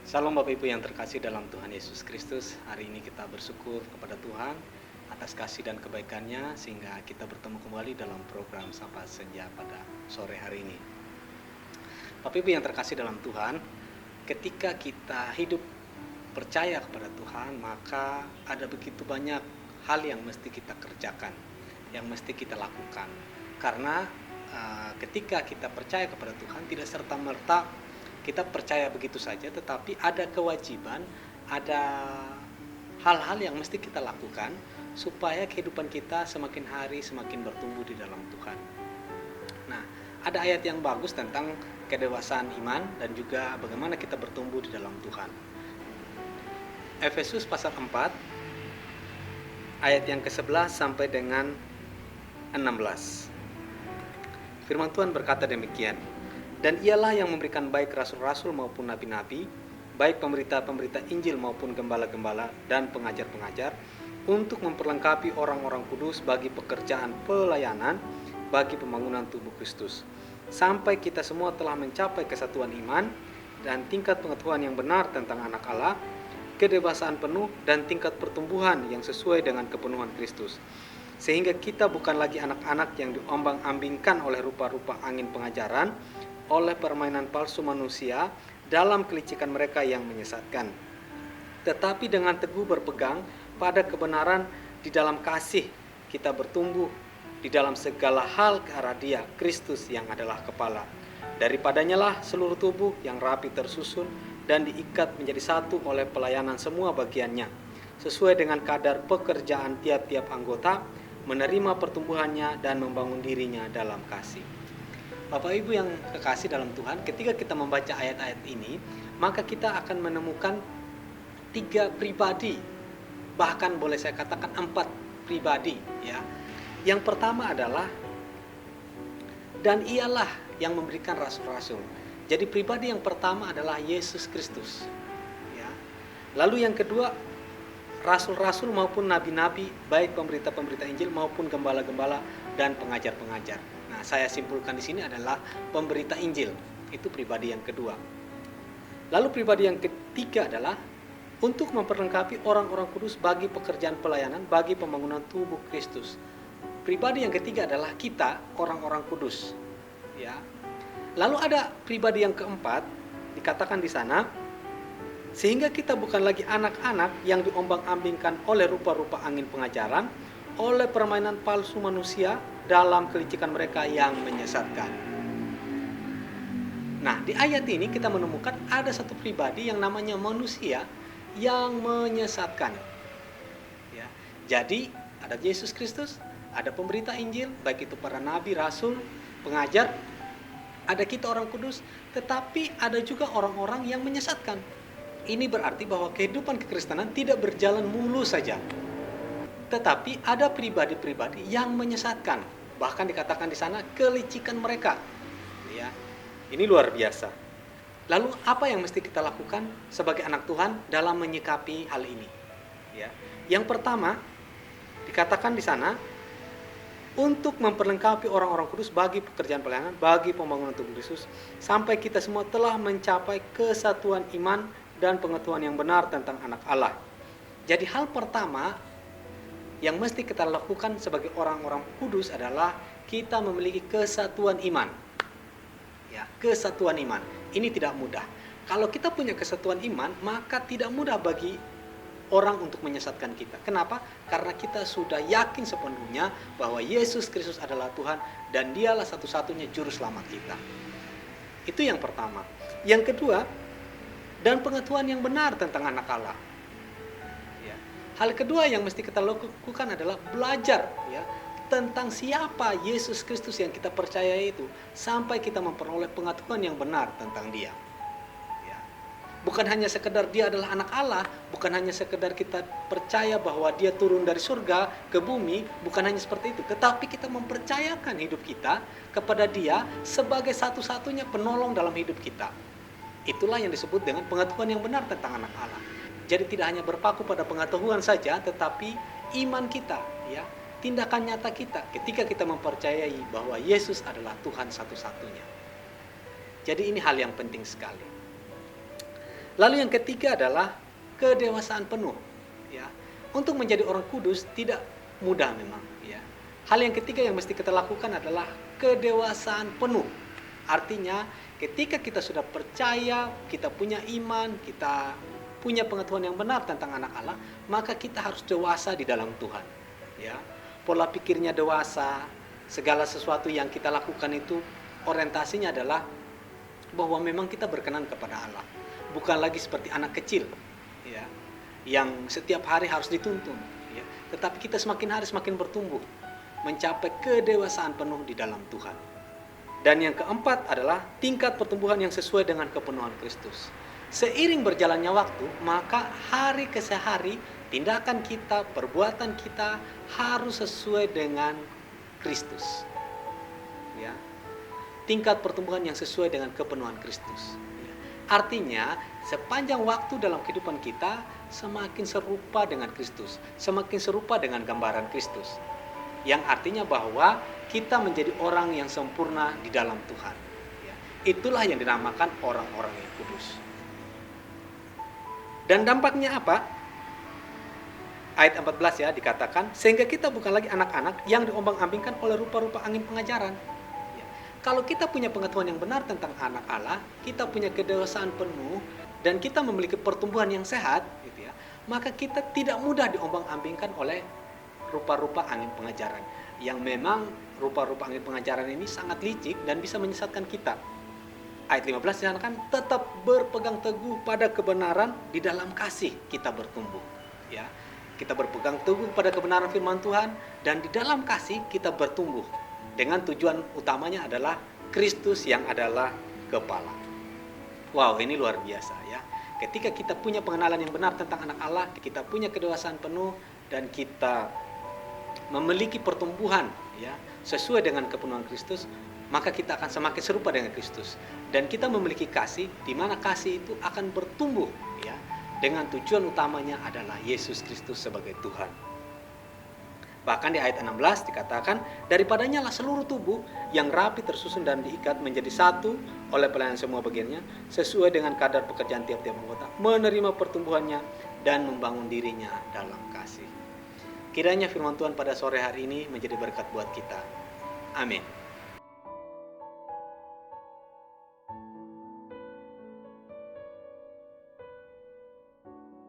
Salam Bapak Ibu yang terkasih dalam Tuhan Yesus Kristus. Hari ini kita bersyukur kepada Tuhan atas kasih dan kebaikannya sehingga kita bertemu kembali dalam program Sapa Senja pada sore hari ini. Bapak Ibu yang terkasih dalam Tuhan, ketika kita hidup percaya kepada Tuhan, maka ada begitu banyak hal yang mesti kita kerjakan, yang mesti kita lakukan. Karena ketika kita percaya kepada Tuhan, tidak serta-merta kita percaya begitu saja, tetapi ada kewajiban, ada hal-hal yang mesti kita lakukan supaya kehidupan kita semakin hari semakin bertumbuh di dalam Tuhan. Nah, ada ayat yang bagus tentang kedewasaan iman dan juga bagaimana kita bertumbuh di dalam Tuhan. Efesus pasal 4 ayat yang ke-11 sampai dengan 16. Firman Tuhan berkata demikian. Dan ialah yang memberikan baik rasul-rasul maupun nabi-nabi, baik pemberita-pemberita Injil maupun gembala-gembala dan pengajar-pengajar, untuk memperlengkapi orang-orang kudus bagi pekerjaan pelayanan, bagi pembangunan tubuh Kristus. Sampai kita semua telah mencapai kesatuan iman dan tingkat pengetahuan yang benar tentang anak Allah, kedewasaan penuh dan tingkat pertumbuhan yang sesuai dengan kepenuhan Kristus. Sehingga kita bukan lagi anak-anak yang diombang-ambingkan oleh rupa-rupa angin pengajaran, oleh permainan palsu manusia dalam kelicikan mereka yang menyesatkan. Tetapi dengan teguh berpegang pada kebenaran di dalam kasih, kita bertumbuh di dalam segala hal ke arah Dia, Kristus yang adalah kepala. Daripadanya lah seluruh tubuh yang rapi tersusun dan diikat menjadi satu oleh pelayanan semua bagiannya, sesuai dengan kadar pekerjaan tiap-tiap anggota, menerima pertumbuhannya dan membangun dirinya dalam kasih. Bapak Ibu yang kekasih dalam Tuhan, ketika kita membaca ayat-ayat ini, maka kita akan menemukan 3 pribadi, bahkan boleh saya katakan 4 pribadi, ya. Yang pertama adalah dan ialah yang memberikan rasul-rasul. Jadi pribadi yang pertama adalah Yesus Kristus, ya. Lalu yang kedua, rasul-rasul maupun nabi-nabi, baik pemberita-pemberita Injil maupun gembala-gembala dan pengajar-pengajar. Nah, saya simpulkan di sini adalah pemberita Injil, itu pribadi yang kedua. Lalu pribadi yang ketiga adalah untuk memperlengkapi orang-orang kudus bagi pekerjaan pelayanan, bagi pembangunan tubuh Kristus. Pribadi yang ketiga adalah kita, orang-orang kudus, ya. Lalu ada pribadi yang keempat, dikatakan di sana, sehingga kita bukan lagi anak-anak yang diombang-ambingkan oleh rupa-rupa angin pengajaran, oleh permainan palsu manusia dalam kelicikan mereka yang menyesatkan. Nah, di ayat ini kita menemukan ada satu pribadi yang namanya manusia yang menyesatkan. Ya. Jadi, ada Yesus Kristus, ada pemberita Injil, baik itu para nabi, rasul, pengajar, ada kita orang kudus, tetapi ada juga orang-orang yang menyesatkan. Ini berarti bahwa kehidupan kekristenan tidak berjalan mulus saja. Tetapi ada pribadi-pribadi yang menyesatkan. Bahkan dikatakan di sana kelicikan mereka. Ya. Ini luar biasa. Lalu apa yang mesti kita lakukan sebagai anak Tuhan dalam menyikapi hal ini? Ya. Yang pertama dikatakan di sana untuk memperlengkapi orang-orang kudus bagi pekerjaan pelayanan, bagi pembangunan tubuh Kristus, sampai kita semua telah mencapai kesatuan iman dan pengetahuan yang benar tentang anak Allah. Jadi hal pertama yang mesti kita lakukan sebagai orang-orang kudus adalah kita memiliki kesatuan iman. Ya, kesatuan iman. Ini tidak mudah. Kalau kita punya kesatuan iman, maka tidak mudah bagi orang untuk menyesatkan kita. Kenapa? Karena kita sudah yakin sepenuhnya bahwa Yesus Kristus adalah Tuhan dan Dialah satu-satunya juru selamat kita. Itu yang pertama. Yang kedua, dan pengetahuan yang benar tentang anak Allah. Hal kedua yang mesti kita lakukan adalah belajar, ya, tentang siapa Yesus Kristus yang kita percaya itu, sampai kita memperoleh pengetahuan yang benar tentang Dia. Ya. Bukan hanya sekedar Dia adalah anak Allah, bukan hanya sekedar kita percaya bahwa Dia turun dari surga ke bumi, bukan hanya seperti itu, tetapi kita mempercayakan hidup kita kepada Dia sebagai satu-satunya penolong dalam hidup kita. Itulah yang disebut dengan pengetahuan yang benar tentang anak Allah. Jadi tidak hanya berpaku pada pengetahuan saja, tetapi iman kita, ya, tindakan nyata kita ketika kita mempercayai bahwa Yesus adalah Tuhan satu-satunya. Jadi ini hal yang penting sekali. Lalu yang ketiga adalah kedewasaan penuh. Ya, untuk menjadi orang kudus tidak mudah memang. Ya, hal yang ketiga yang mesti kita lakukan adalah kedewasaan penuh. Artinya, ketika kita sudah percaya, kita punya iman, kita punya pengetahuan yang benar tentang anak Allah, maka kita harus dewasa di dalam Tuhan. Ya, pola pikirnya dewasa, segala sesuatu yang kita lakukan itu orientasinya adalah bahwa memang kita berkenan kepada Allah, bukan lagi seperti anak kecil, ya, yang setiap hari harus dituntun. Ya, tetapi kita semakin hari semakin bertumbuh, mencapai kedewasaan penuh di dalam Tuhan. Dan yang keempat adalah tingkat pertumbuhan yang sesuai dengan kepenuhan Kristus. Seiring berjalannya waktu, maka hari ke hari, tindakan kita, perbuatan kita harus sesuai dengan Kristus. Ya. Tingkat pertumbuhan yang sesuai dengan kepenuhan Kristus. Ya. Artinya, sepanjang waktu dalam kehidupan kita, semakin serupa dengan Kristus, semakin serupa dengan gambaran Kristus. Yang artinya bahwa kita menjadi orang yang sempurna di dalam Tuhan. Ya. Itulah yang dinamakan orang-orang yang kudus. Dan dampaknya apa? Ayat 14 ya dikatakan, sehingga kita bukan lagi anak-anak yang diombang-ambingkan oleh rupa-rupa angin pengajaran. Ya. Kalau kita punya pengetahuan yang benar tentang anak Allah, kita punya kedewasaan penuh, dan kita memiliki pertumbuhan yang sehat, gitu ya, maka kita tidak mudah diombang-ambingkan oleh rupa-rupa angin pengajaran. Yang memang rupa-rupa angin pengajaran ini sangat licik dan bisa menyesatkan kita. Ayat 15 dikatakan, tetap berpegang teguh pada kebenaran, di dalam kasih kita bertumbuh. Ya, kita berpegang teguh pada kebenaran firman Tuhan, dan di dalam kasih kita bertumbuh. Dengan tujuan utamanya adalah Kristus yang adalah kepala. Wow, ini luar biasa ya. Ketika kita punya pengenalan yang benar tentang anak Allah, kita punya kedewasaan penuh, dan kita memiliki pertumbuhan ya sesuai dengan kepenuhan Kristus, maka kita akan semakin serupa dengan Kristus, dan kita memiliki kasih, di mana kasih itu akan bertumbuh ya, dengan tujuan utamanya adalah Yesus Kristus sebagai Tuhan. Bahkan di ayat 16 dikatakan, daripadanya lah seluruh tubuh yang rapi tersusun dan diikat menjadi satu oleh pelayanan semua bagiannya, sesuai dengan kadar pekerjaan tiap-tiap anggota, menerima pertumbuhannya dan membangun dirinya dalam kasih. Kiranya firman Tuhan pada sore hari ini menjadi berkat buat kita. Amin.